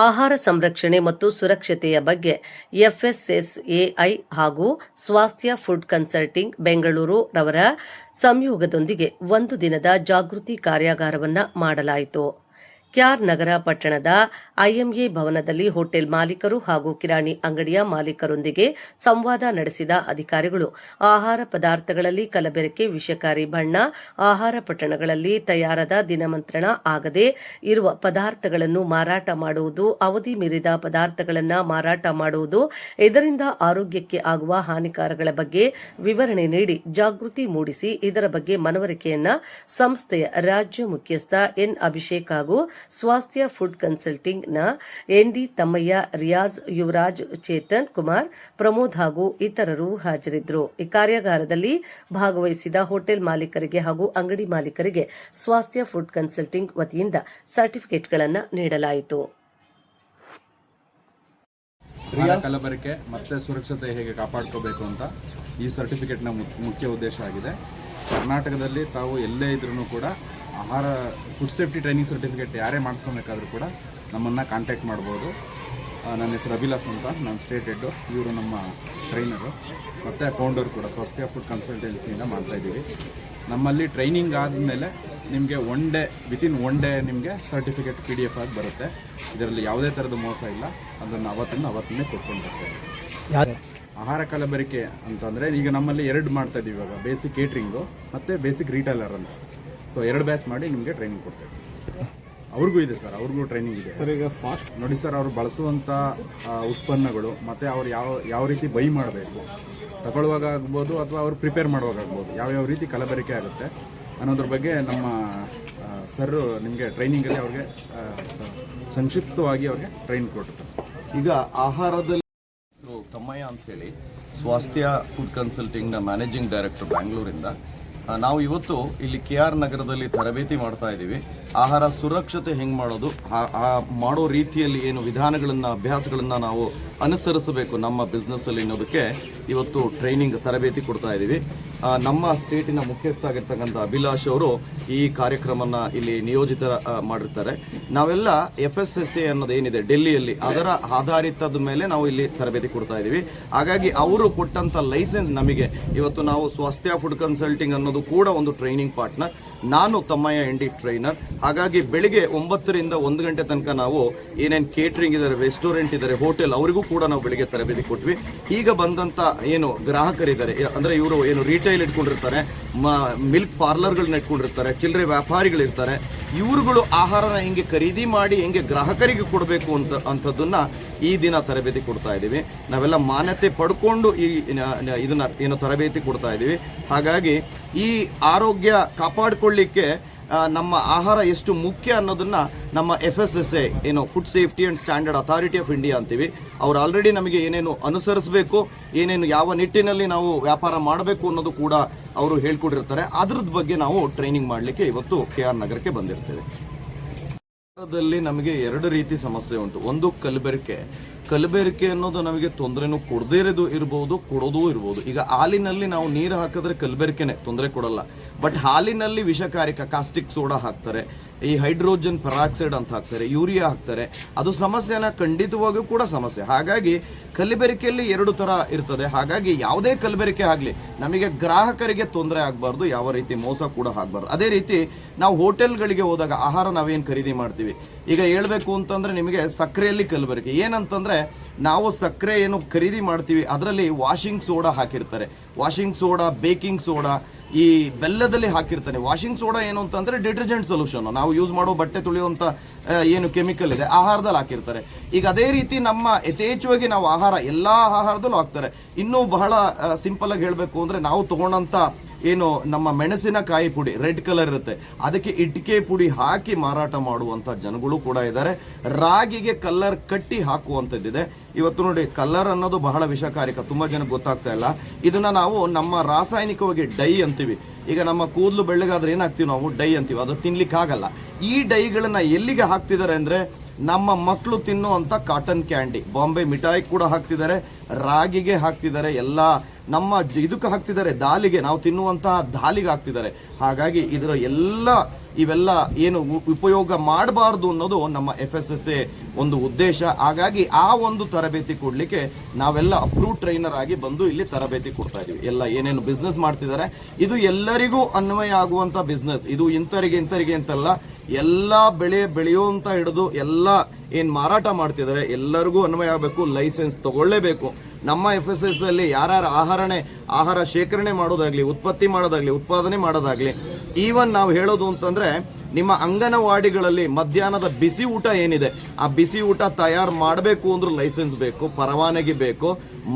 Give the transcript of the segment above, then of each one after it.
ಆಹಾರ ಸಂರಕ್ಷಣೆ ಮತ್ತು ಸುರಕ್ಷತೆಯ ಬಗ್ಗೆ ಎಫ್ಎಸ್ಎಸ್ಎಐ ಹಾಗೂ ಸ್ವಾಸ್ಥ್ಯ ಫುಡ್ ಕನ್ಸಲ್ಟಿಂಗ್ ಬೆಂಗಳೂರು ರವರ ಸಂಯೋಗದೊಂದಿಗೆ ಒಂದು ದಿನದ ಜಾಗೃತಿ ಕಾರ್ಯಾಗಾರವನ್ನು ಮಾಡಲಾಯಿತು. ಕ್ಯಾರ್ ನಗರ ಪಟ್ಟಣದ ಐಎಂಎ ಭವನದಲ್ಲಿ ಹೋಟೆಲ್ ಮಾಲೀಕರು ಹಾಗೂ ಕಿರಾಣಿ ಅಂಗಡಿಯ ಮಾಲೀಕರೊಂದಿಗೆ ಸಂವಾದ ನಡೆಸಿದ ಅಧಿಕಾರಿಗಳು ಆಹಾರ ಪದಾರ್ಥಗಳಲ್ಲಿ ಕಲಬೆರಕೆ, ವಿಷಕಾರಿ ಬಣ್ಣ, ಆಹಾರ ಪೊಟ್ಟಣಗಳಲ್ಲಿ ತಯಾರಾದ ದಿನಮಂತ್ರಣ ಆಗದೇ ಇರುವ ಪದಾರ್ಥಗಳನ್ನು ಮಾರಾಟ ಮಾಡುವುದು, ಅವಧಿ ಮೀರಿದ ಪದಾರ್ಥಗಳನ್ನು ಮಾರಾಟ ಮಾಡುವುದು, ಇದರಿಂದ ಆರೋಗ್ಯಕ್ಕೆ ಆಗುವ ಹಾನಿಕಾರಗಳ ಬಗ್ಗೆ ವಿವರಣೆ ನೀಡಿ ಜಾಗೃತಿ ಮೂಡಿಸಿ ಇದರ ಬಗ್ಗೆ ಮನವರಿಕೆಯನ್ನ ಸಂಸ್ಥೆಯ ರಾಜ್ಯ ಮುಖ್ಯಸ್ಥ ಎನ್ ಅಭಿಷೇಕ್ ಹಾಗೂ ಸ್ವಾಸ್ಥ್ಯ ಫುಡ್ ಕನ್ಸಲ್ಟಿಂಗ್ ನ ಎನ್ಡಿ ತಮ್ಮಯ್ಯ, ರಿಯಾಜ್, ಯುವರಾಜ್, ಚೇತನ್ ಕುಮಾರ್, ಪ್ರಮೋದ್ ಹಾಗೂ ಇತರರು ಹಾಜರಿದ್ದರು. ಈ ಕಾರ್ಯಾಗಾರದಲ್ಲಿ ಭಾಗವಹಿಸಿದ ಹೋಟೆಲ್ ಮಾಲೀಕರಿಗೆ ಹಾಗೂ ಅಂಗಡಿ ಮಾಲೀಕರಿಗೆ ಸ್ವಾಸ್ಥ್ಯ ಫುಡ್ ಕನ್ಸಲ್ಟಿಂಗ್ ವತಿಯಿಂದ ಸರ್ಟಿಫಿಕೇಟ್ಗಳನ್ನು ನೀಡಲಾಯಿತು. ಕಲಬೆರಕೆ ಮತ್ತೆ ಸುರಕ್ಷತೆ ಹೇಗೆ ಕಾಪಾಡ್ಕೋಬೇಕು ಅಂತ ಈ ಸರ್ಟಿಫಿಕೇಟ್ನ ಮುಖ್ಯ ಉದ್ದೇಶ ಆಗಿದೆ. ಕರ್ನಾಟಕದಲ್ಲಿ ತಾವು ಎಲ್ಲೇ ಇದ್ರೂ ಕೂಡ ಆಹಾರ ಫುಡ್ ಸೇಫ್ಟಿ ಟ್ರೈನಿಂಗ್ ಸರ್ಟಿಫಿಕೇಟ್ ಯಾರೇ ಮಾಡಿಸ್ಕೊಬೇಕಾದ್ರೂ ಕೂಡ ನಮ್ಮನ್ನು ಕಾಂಟ್ಯಾಕ್ಟ್ ಮಾಡ್ಬೋದು. ನನ್ನ ಹೆಸರು ಅಭಿಲಾಷ್ ಅಂತ, ನಾನು ಸ್ಟೇಟ್ ಹೆಡ್ಡು, ಇವರು ನಮ್ಮ ಟ್ರೈನರು ಮತ್ತು ಫೌಂಡರ್ ಕೂಡ ಸ್ವಾಸ್ಥ್ಯ ಫುಡ್ ಕನ್ಸಲ್ಟೆನ್ಸಿಯಿಂದ ಮಾಡ್ತಾಯಿದ್ದೀವಿ. ನಮ್ಮಲ್ಲಿ ಟ್ರೈನಿಂಗ್ ಆದಮೇಲೆ ನಿಮಗೆ ವಿತಿನ್ ಒನ್ ಡೇ ನಿಮಗೆ ಸರ್ಟಿಫಿಕೇಟ್ PDF ಆಗಿ ಬರುತ್ತೆ. ಇದರಲ್ಲಿ ಯಾವುದೇ ಥರದ ಮೋಸ ಇಲ್ಲ. ಅದನ್ನು ಅವತ್ತಿನೇ ಕೊಟ್ಕೊಂಡು ಬರ್ತೇವೆ. ಆಹಾರ ಕಲಬೆರಕೆ ಅಂತಂದರೆ ಈಗ ನಮ್ಮಲ್ಲಿ 2 ಮಾಡ್ತಾಯಿದ್ದೀವಿ ಇವಾಗ, ಬೇಸಿಕ್ ಕೇಟ್ರಿಂಗು ಮತ್ತು ಬೇಸಿಕ್ ರೀಟೇಲರ್ ಅಂತ. ಸೊ 2 ಬ್ಯಾಚ್ ಮಾಡಿ ನಿಮಗೆ ಟ್ರೈನಿಂಗ್ ಕೊಡ್ತೇವೆ. ಅವ್ರಿಗೂ ಇದೆ ಸರ್, ಅವ್ರಿಗೂ ಟ್ರೈನಿಂಗ್ ಇದೆ ಸರ್. ಈಗ ಫಾಸ್ಟ್ ನೋಡಿ ಸರ್, ಅವರು ಬಳಸುವಂಥ ಉತ್ಪನ್ನಗಳು ಮತ್ತು ಅವ್ರು ಯಾವ ರೀತಿ ಬೈ ಮಾಡಬೇಕು, ತಗೊಳ್ಳುವಾಗ ಆಗ್ಬೋದು ಅಥವಾ ಅವ್ರು ಪ್ರಿಪೇರ್ ಮಾಡುವಾಗ ಆಗ್ಬೋದು, ಯಾವ್ಯಾವ ರೀತಿ ಕಲಬೆರಕೆ ಆಗುತ್ತೆ ಅನ್ನೋದ್ರ ಬಗ್ಗೆ ನಮ್ಮ ಸರ್ ನಿಮಗೆ ಟ್ರೈನಿಂಗಲ್ಲಿ ಅವ್ರಿಗೆ ಸಂಕ್ಷಿಪ್ತವಾಗಿ ಅವ್ರಿಗೆ ಟ್ರೈನ್ ಕೊಡ್ತಾರೆ. ಈಗ ಆಹಾರದಲ್ಲಿ ತಮ್ಮಯ್ಯ ಅಂಥೇಳಿ ಸ್ವಾಸ್ಥ್ಯ ಫುಡ್ ಕನ್ಸಲ್ಟಿಂಗ್ನ ಮ್ಯಾನೇಜಿಂಗ್ ಡೈರೆಕ್ಟರ್ ಬ್ಯಾಂಗ್ಳೂರಿಂದ ನಾವು ಇವತ್ತು ಇಲ್ಲಿ KR ನಗರದಲ್ಲಿ ತರಬೇತಿ ಮಾಡ್ತಾ ಇದ್ದೀವಿ. ಆಹಾರ ಸುರಕ್ಷತೆ ಹೆಂಗೆ ಮಾಡೋದು, ಮಾಡೋ ರೀತಿಯಲ್ಲಿ ಏನು ವಿಧಾನಗಳನ್ನು ಅಭ್ಯಾಸಗಳನ್ನು ನಾವು ಅನುಸರಿಸಬೇಕು ನಮ್ಮ ಬಿಸ್ನೆಸ್ಸಲ್ಲಿ ಅನ್ನೋದಕ್ಕೆ ಇವತ್ತು ಟ್ರೈನಿಂಗ್ ತರಬೇತಿ ಕೊಡ್ತಾ ಇದ್ದೀವಿ. ನಮ್ಮ ಸ್ಟೇಟಿನ ಮುಖ್ಯಸ್ಥ ಆಗಿರ್ತಕ್ಕಂಥ ಅಭಿಲಾಷ್ ಅವರು ಈ ಕಾರ್ಯಕ್ರಮನ ಇಲ್ಲಿ ನಿಯೋಜಿತ ಮಾಡಿರ್ತಾರೆ. ನಾವೆಲ್ಲ FSSA ಅನ್ನೋದು ಏನಿದೆ ಡೆಲ್ಲಿಯಲ್ಲಿ, ಅದರ ಆಧಾರಿತದ ಮೇಲೆ ನಾವು ಇಲ್ಲಿ ತರಬೇತಿ ಕೊಡ್ತಾ ಇದ್ದೀವಿ. ಹಾಗಾಗಿ ಅವರು ಕೊಟ್ಟಂಥ ಲೈಸೆನ್ಸ್ ನಮಗೆ ಇವತ್ತು ನಾವು ಸ್ವಾಸ್ಥ್ಯ ಫುಡ್ ಕನ್ಸಲ್ಟಿಂಗ್ ಅನ್ನೋದು ಕೂಡ ಒಂದು ಟ್ರೈನಿಂಗ್ ಪಾರ್ಟ್ನರ್. ನಾನು ತಮ್ಮಯ್ಯ ND ಟ್ರೈನರ್. ಹಾಗಾಗಿ ಬೆಳಿಗ್ಗೆ 9 ರಿಂದ 1 ಗಂಟೆ ತನಕ ನಾವು ಏನೇನು ಕೇಟ್ರಿಂಗ್ ಇದ್ದಾರೆ, ರೆಸ್ಟೋರೆಂಟ್ ಇದ್ದಾರೆ, ಹೋಟೆಲ್, ಅವರಿಗೂ ಕೂಡ ನಾವು ಬೆಳಿಗ್ಗೆ ತರಬೇತಿ ಕೊಟ್ವಿ. ಈಗ ಬಂದಂಥ ಏನು ಗ್ರಾಹಕರಿದ್ದಾರೆ, ಅಂದರೆ ಇವರು ಏನು ರಿಟೇಲ್ ಇಟ್ಕೊಂಡಿರ್ತಾರೆ, ಮಿಲ್ಕ್ ಪಾರ್ಲರ್ಗಳನ್ನ ಇಟ್ಕೊಂಡಿರ್ತಾರೆ, ಚಿಲ್ಲರೆ ವ್ಯಾಪಾರಿಗಳಿರ್ತಾರೆ, ಇವರುಗಳು ಆಹಾರನ ಹೆಂಗೆ ಖರೀದಿ ಮಾಡಿ ಹೆಂಗೆ ಗ್ರಾಹಕರಿಗೆ ಕೊಡಬೇಕು ಅಂಥದ್ದನ್ನು ಈ ದಿನ ತರಬೇತಿ ಕೊಡ್ತಾ ಇದ್ದೀವಿ. ನಾವೆಲ್ಲ ಮಾನ್ಯತೆ ಪಡ್ಕೊಂಡು ಇದನ್ನ ಏನು ತರಬೇತಿ ಕೊಡ್ತಾ ಇದ್ದೀವಿ. ಹಾಗಾಗಿ ಈ ಆರೋಗ್ಯ ಕಾಪಾಡಿಕೊಳ್ಳಿಕ್ಕೆ ನಮ್ಮ ಆಹಾರ ಎಷ್ಟು ಮುಖ್ಯ ಅನ್ನೋದನ್ನು ನಮ್ಮ FSSA ಏನು food safety and standard authority of India ಅಂತೀವಿ, ಅವ್ರು ಆಲ್ರೆಡಿ ನಮಗೆ ಏನೇನು ಅನುಸರಿಸಬೇಕು, ಏನೇನು ಯಾವ ನಿಟ್ಟಿನಲ್ಲಿ ನಾವು ವ್ಯಾಪಾರ ಮಾಡಬೇಕು ಅನ್ನೋದು ಕೂಡ ಅವರು ಹೇಳ್ಕೊಟ್ಟಿರ್ತಾರೆ. ಅದ್ರದ್ದು ಬಗ್ಗೆ ನಾವು ಟ್ರೈನಿಂಗ್ ಮಾಡಲಿಕ್ಕೆ ಇವತ್ತು KR ನಗರಕ್ಕೆ ಬಂದಿರ್ತೇವೆ. ಆಹಾರದಲ್ಲಿ ನಮಗೆ 2 ರೀತಿ ಸಮಸ್ಯೆ ಉಂಟು. ಒಂದು ಕಲಬೆರಕೆ ಅನ್ನೋದು ನಮಗೆ ತೊಂದರೆನೂ ಕೊಡದೇ ಇರೋದು ಇರ್ಬೋದು, ಕೊಡೋದೂ ಇರ್ಬೋದು. ಈಗ ಹಾಲಿನಲ್ಲಿ ನಾವು ನೀರು ಹಾಕಿದ್ರೆ ಕಲಬೆರಕೆನೆ ತೊಂದರೆ ಕೊಡಲ್ಲ. ಬಟ್ ಹಾಲಿನಲ್ಲಿ ವಿಷಕಾರಿಕ ಕಾಸ್ಟಿಕ್ ಸೋಡಾ ಹಾಕ್ತಾರೆ, ಈ ಹೈಡ್ರೋಜನ್ ಪೆರಾಕ್ಸೈಡ್ ಅಂತ ಹಾಕ್ತಾರೆ, ಯೂರಿಯಾ ಹಾಕ್ತಾರೆ. ಅದು ಸಮಸ್ಯೆನ ಖಂಡಿತವಾಗಿಯೂ ಕೂಡ ಸಮಸ್ಯೆ. ಹಾಗಾಗಿ ಕಲಬೆರಕೆಯಲ್ಲಿ 2 ಥರ ಇರ್ತದೆ. ಹಾಗಾಗಿ ಯಾವುದೇ ಕಲಬೆರಕೆ ಆಗಲಿ ನಮಗೆ ಗ್ರಾಹಕರಿಗೆ ತೊಂದರೆ ಆಗಬಾರ್ದು, ಯಾವ ರೀತಿ ಮೋಸ ಕೂಡ ಆಗಬಾರ್ದು. ಅದೇ ರೀತಿ ನಾವು ಹೋಟೆಲ್ಗಳಿಗೆ ಹೋದಾಗ ಆಹಾರ ನಾವೇನು ಖರೀದಿ ಮಾಡ್ತೀವಿ, ಈಗ ಹೇಳಬೇಕು ಅಂತಂದರೆ ನಿಮಗೆ ಸಕ್ಕರೆಯಲ್ಲಿ ಕಲಬೆರಕೆ ಏನಂತಂದರೆ, ನಾವು ಸಕ್ಕರೆ ಏನು ಖರೀದಿ ಮಾಡ್ತೀವಿ ಅದರಲ್ಲಿ ವಾಷಿಂಗ್ ಸೋಡಾ ಹಾಕಿರ್ತಾರೆ. ವಾಷಿಂಗ್ ಸೋಡಾ, ಬೇಕಿಂಗ್ ಸೋಡಾ, ಈ ಬೆಲ್ಲದಲ್ಲಿ ಹಾಕಿರ್ತಾನೆ. ವಾಷಿಂಗ್ ಸೋಡಾ ಏನು ಅಂತಂದರೆ ಡಿಟರ್ಜೆಂಟ್ ಸೊಲ್ಯೂಷನ್, ನಾವು ಯೂಸ್ ಮಾಡೋ ಬಟ್ಟೆ ತೊಳೆಯುವಂಥ ಏನು ಕೆಮಿಕಲ್ ಇದೆ ಆಹಾರದಲ್ಲಿ ಹಾಕಿರ್ತಾರೆ. ಈಗ ಅದೇ ರೀತಿ ನಮ್ಮ ಯಥೇಚ್ಛವಾಗಿ ನಾವು ಆಹಾರ ಎಲ್ಲ ಆಹಾರದಲ್ಲೂ ಹಾಕ್ತಾರೆ. ಇನ್ನೂ ಬಹಳ ಸಿಂಪಲಾಗಿ ಹೇಳಬೇಕು ಅಂದರೆ, ನಾವು ತೊಗೊಂಡಂಥ ಏನು ನಮ್ಮ ಮೆಣಸಿನಕಾಯಿ ಪುಡಿ ರೆಡ್ ಕಲರ್ ಇರುತ್ತೆ, ಅದಕ್ಕೆ ಇಟ್ಟಿಗೆ ಪುಡಿ ಹಾಕಿ ಮಾರಾಟ ಮಾಡುವಂಥ ಜನಗಳು ಕೂಡ ಇದ್ದಾರೆ. ರಾಗಿಗೆ ಕಲ್ಲರ್ ಕಟ್ಟಿ ಹಾಕುವಂಥದ್ದಿದೆ. ಇವತ್ತು ನೋಡಿ, ಕಲ್ಲರ್ ಅನ್ನೋದು ಬಹಳ ವಿಷಕಾರಿಕ, ತುಂಬ ಜನಕ್ಕೆ ಗೊತ್ತಾಗ್ತಾ ಇಲ್ಲ. ಇದನ್ನು ನಾವು ನಮ್ಮ ರಾಸಾಯನಿಕವಾಗಿ ಡೈ ಅಂತೀವಿ. ಈಗ ನಮ್ಮ ಕೂದಲು ಬೆಳ್ಳಗಾದ್ರೆ ಏನಾಗ್ತೀವಿ ನಾವು, ಡೈ ಅಂತೀವಿ. ಅದು ತಿನ್ಲಿಕ್ಕಾಗಲ್ಲ. ಈ ಡೈಗಳನ್ನು ಎಲ್ಲಿಗೆ ಹಾಕ್ತಿದ್ದಾರೆ ಅಂದರೆ, ನಮ್ಮ ಮಕ್ಕಳು ತಿನ್ನುವಂಥ ಕಾಟನ್ ಕ್ಯಾಂಡಿ, ಬಾಂಬೆ ಮಿಠಾಯಿ ಕೂಡ ಹಾಕ್ತಿದ್ದಾರೆ, ರಾಗಿಗೆ ಹಾಕ್ತಿದ್ದಾರೆ, ಎಲ್ಲ ನಮ್ಮ ಇದಕ್ಕೆ ಹಾಕ್ತಿದ್ದಾರೆ, ದಾಲಿಗೆ, ನಾವು ತಿನ್ನುವಂತಹ ದಾಲಿಗೆ ಹಾಕ್ತಿದ್ದಾರೆ. ಹಾಗಾಗಿ ಇದರ ಇವೆಲ್ಲ ಏನು ಉಪಯೋಗ ಮಾಡಬಾರ್ದು ಅನ್ನೋದು ನಮ್ಮ FSSA ಒಂದು ಉದ್ದೇಶ. ಹಾಗಾಗಿ ಆ ಒಂದು ತರಬೇತಿ ಕೊಡಲಿಕ್ಕೆ ನಾವೆಲ್ಲ ಅಪ್ರೂವ್ ಟ್ರೈನರ್ ಆಗಿ ಬಂದು ಇಲ್ಲಿ ತರಬೇತಿ ಕೊಡ್ತಾ ಇದೀವಿ. ಎಲ್ಲ ಏನೇನು ಬಿಸ್ನೆಸ್ ಮಾಡ್ತಿದ್ದಾರೆ ಇದು ಎಲ್ಲರಿಗೂ ಅನ್ವಯ ಆಗುವಂಥ ಬಿಸ್ನೆಸ್. ಇದು ಇಂಥರಿಗೆ ಅಂತಲ್ಲ, ಎಲ್ಲ ಬೆಳೆಯುವಂತ ಹಿಡಿದು ಎಲ್ಲ ಏನು ಮಾರಾಟ ಮಾಡ್ತಿದ್ದಾರೆ ಎಲ್ಲರಿಗೂ ಅನ್ವಯ ಆಗಬೇಕು. ಲೈಸೆನ್ಸ್ ತಗೊಳ್ಳೇಬೇಕು. ನಮ್ಮ FSS ಅಲ್ಲಿ ಯಾರ್ಯಾರು ಆಹಾರ ಶೇಖರಣೆ ಮಾಡೋದಾಗ್ಲಿ, ಉತ್ಪತ್ತಿ ಮಾಡೋದಾಗ್ಲಿ, ಉತ್ಪಾದನೆ ಮಾಡೋದಾಗ್ಲಿ, ಈವನ್ ನಾವು ಹೇಳೋದು ಅಂತಂದ್ರೆ ನಿಮ್ಮ ಅಂಗನವಾಡಿಗಳಲ್ಲಿ ಮಧ್ಯಾಹ್ನದ ಬಿಸಿ ಊಟ ಏನಿದೆ ಆ ಬಿಸಿ ಊಟ ತಯಾರು ಮಾಡಬೇಕು ಅಂದ್ರೆ ಲೈಸೆನ್ಸ್ ಬೇಕು, ಪರವಾನಗಿ ಬೇಕು,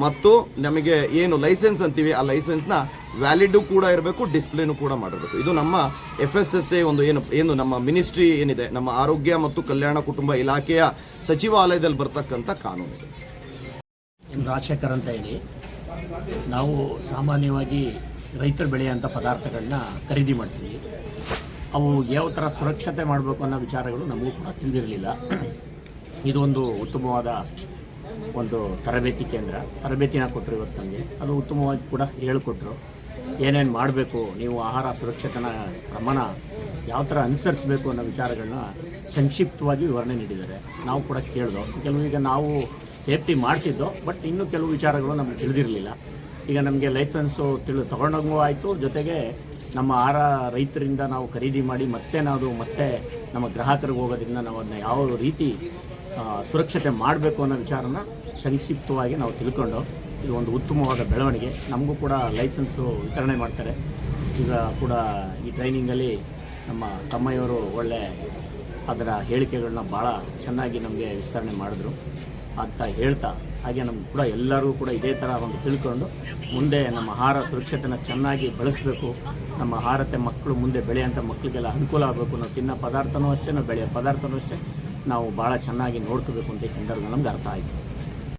ಮತ್ತು ನಮಗೆ ಏನು ಲೈಸೆನ್ಸ್ ಅಂತೀವಿ ಆ ಲೈಸೆನ್ಸ್ನ ವ್ಯಾಲಿಡು ಕೂಡ ಇರಬೇಕು, ಡಿಸ್ಪ್ಲೇನು ಕೂಡ ಮಾಡಿರಬೇಕು. ಇದು ನಮ್ಮ FSSA ಒಂದು ಏನು ನಮ್ಮ ಮಿನಿಸ್ಟ್ರಿ ಏನಿದೆ, ನಮ್ಮ ಆರೋಗ್ಯ ಮತ್ತು ಕಲ್ಯಾಣ ಕುಟುಂಬ ಇಲಾಖೆಯ ಸಚಿವಾಲಯದಲ್ಲಿ ಬರ್ತಕ್ಕಂಥ ಕಾನೂನು ಇದೆ. ರಾಜಶೇಖರ್ ಅಂತ ಹೇಳಿ, ನಾವು ಸಾಮಾನ್ಯವಾಗಿ ರೈತರು ಬೆಳೆಯುವಂಥ ಪದಾರ್ಥಗಳನ್ನ ಖರೀದಿ ಮಾಡ್ತೀವಿ. ಅವು ಯಾವ ಥರ ಸುರಕ್ಷತೆ ಮಾಡಬೇಕು ಅನ್ನೋ ವಿಚಾರಗಳು ನಮಗೂ ಕೂಡ ತಿಳಿದಿರಲಿಲ್ಲ. ಇದು ಒಂದು ಉತ್ತಮವಾದ ಒಂದು ತರಬೇತಿ ಕೇಂದ್ರ, ತರಬೇತಿನ ಕೊಟ್ಟರು ಇವತ್ತು ನಮಗೆ. ಅದು ಉತ್ತಮವಾಗಿ ಕೂಡ ಹೇಳಿಕೊಟ್ರು. ಏನೇನು ಮಾಡಬೇಕು, ನೀವು ಆಹಾರ ಸುರಕ್ಷತೆನ ಪ್ರಮಾಣ ಯಾವ ಥರ ಅನುಸರಿಸಬೇಕು ಅನ್ನೋ ವಿಚಾರಗಳನ್ನ ಸಂಕ್ಷಿಪ್ತವಾಗಿ ವಿವರಣೆ ನೀಡಿದ್ದಾರೆ. ನಾವು ಕೂಡ ಕೇಳಿದೋ, ಕೆಲವೀಗ ನಾವು ಸೇಫ್ಟಿ ಮಾಡ್ತಿದ್ದೋ, ಬಟ್ ಇನ್ನೂ ಕೆಲವು ವಿಚಾರಗಳು ನಮಗೆ ತಿಳಿದಿರಲಿಲ್ಲ. ಈಗ ನಮಗೆ ಲೈಸೆನ್ಸು ತಗೊಂಡಂಗೂ ಆಯಿತು, ಜೊತೆಗೆ ನಮ್ಮ ಆಹಾರ ರೈತರಿಂದ ನಾವು ಖರೀದಿ ಮಾಡಿ ಮತ್ತೆ ನಮ್ಮ ಗ್ರಾಹಕರಿಗೆ ಹೋಗೋದ್ರಿಂದ ನಾವು ಅದನ್ನ ಯಾವ ರೀತಿ ಸುರಕ್ಷತೆ ಮಾಡಬೇಕು ಅನ್ನೋ ವಿಚಾರನ ಸಂಕ್ಷಿಪ್ತವಾಗಿ ನಾವು ತಿಳ್ಕೊಂಡು, ಇದು ಒಂದು ಉತ್ತಮವಾದ ಬೆಳವಣಿಗೆ. ನಮಗೂ ಕೂಡ ಲೈಸೆನ್ಸು ವಿತರಣೆ ಮಾಡ್ತಾರೆ. ಈಗ ಕೂಡ ಈ ಟ್ರೈನಿಂಗಲ್ಲಿ ನಮ್ಮ ತಮ್ಮಯ್ಯವರು ಒಳ್ಳೆ ಅದರ ಹೇಳಿಕೆಗಳನ್ನ ಭಾಳ ಚೆನ್ನಾಗಿ ನಮಗೆ ವಿಸ್ತರಣೆ ಮಾಡಿದ್ರು ಅಂತ ಹೇಳ್ತಾ, ಹಾಗೆ ನಮ್ಗೆ ಕೂಡ ಎಲ್ಲರಿಗೂ ಕೂಡ ಇದೇ ಥರ ಒಂದು ತಿಳ್ಕೊಂಡು ಮುಂದೆ ನಮ್ಮ ಆಹಾರ ಸುರಕ್ಷತೆನ ಚೆನ್ನಾಗಿ ಬಳಸಬೇಕು. ನಮ್ಮ ಆಹಾರತೆ ಮಕ್ಕಳು ಮುಂದೆ ಬೆಳೆಯೋಂಥ ಮಕ್ಕಳಿಗೆಲ್ಲ ಅನುಕೂಲ ಆಗಬೇಕು. ನಾವು ತಿನ್ನೋ ಪದಾರ್ಥನೂ ಅಷ್ಟೇ, ನಾವು ಬೆಳೆಯೋ ಪದಾರ್ಥನೂ ಅಷ್ಟೇ, ನಾವು ಭಾಳ ಚೆನ್ನಾಗಿ ನೋಡ್ಕೋಬೇಕು ಅಂತ ಈ ಸಂದರ್ಭ ನಮ್ಗೆ ಅರ್ಥ ಆಯಿತು.